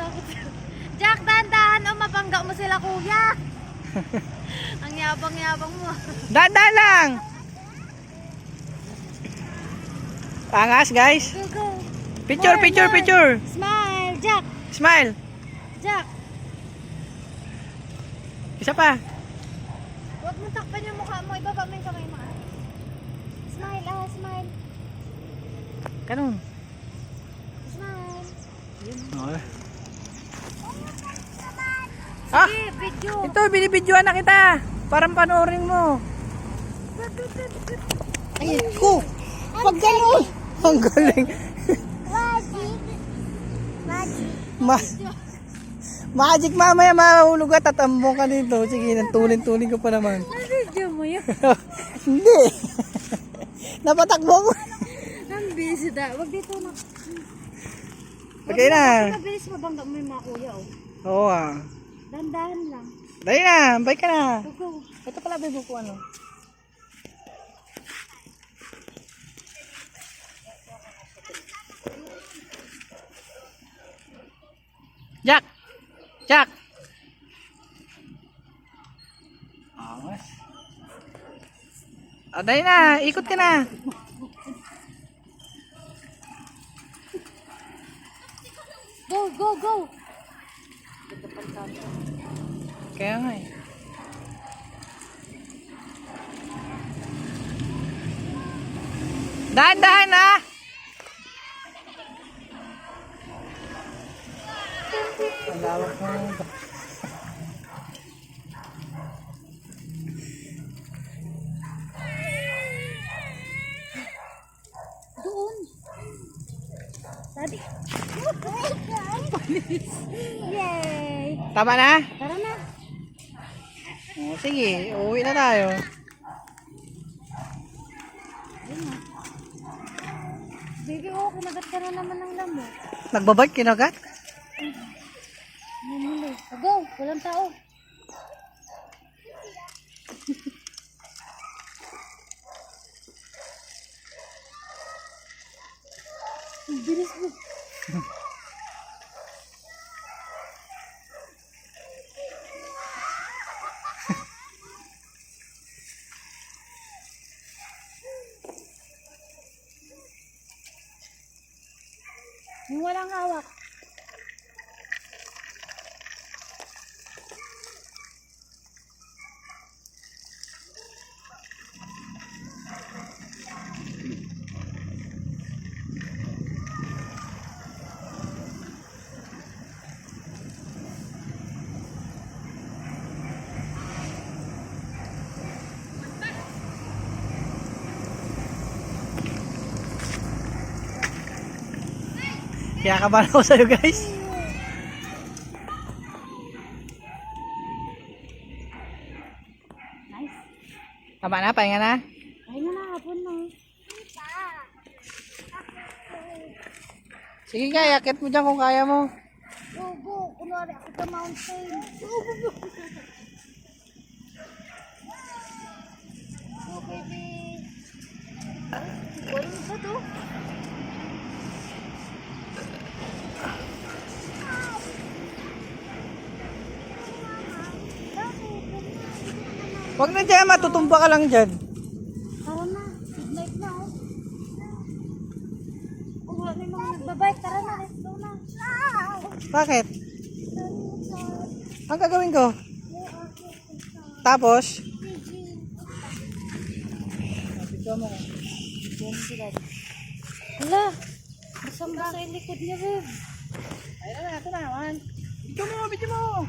Bakit? Jack, dahan-dahan o mabangga mo sila kuya. Ang yabang-yabang mo. Dahan-dahan lang. Angas guys. Go, go. Picture, More, picture, more. picture. Smile, Jack. Smile. Jack. Isa pa. Huwag mo takpan yung mukha mo. Ibaba mo yung kamay mo. Smile, smile. Ganun. Smile. Okay. Ah, Sige, video. ito, binibidyoan na kita. Parang panoorin mo. Ay, ko. Pag ganun. Ang galing. Magic mamaya mahulog at tatambong ka dito. Sige, tulin-tulin ko pa naman. Video mo yun. Hindi. Napatakbo mo. Ang busy da. Wag dito na. Okay na. Mabilis mabangga mo yung mga kuya, oh. Oo ah. Dandahan lang. Dali na, bye ka na. Go, go. Ito pala bebo ko ano. Jack! Jack! Awas. Ah, dali na, ikot ka na. Go, go, go. Kaya nga eh. Dahan-dahan na! Ang lawak mo. Doon. Sabi. Yay! Tama na? Tara na. Oh, sige, uwi na tayo. Baby, oh, kinagat ka na naman ng lamok. Nagbabike, kinagat? Namuli. Go, walang tao. Ang bilis mo. Yung walang hawak. Kaya kabahan ako sa'yo guys. Nice. Tama na, pahinga na. Ay na hapon na. Sige nga, yakit mo dyan kung kaya mo. Go, go. Kunwari ako sa mountain. Go, go, go. Go, baby. Boring ba to? Huwag na dyan, matutumba ka lang dyan. Tara na. Midnight na, oh. Oh, wala na yung mga nagbabike. Tara na, let's go na. Bakit? Ang gagawin ko? Tapos? Hala, basang-basa yung likod niya, babe. Ayun na, ito na. Video mo, video mo.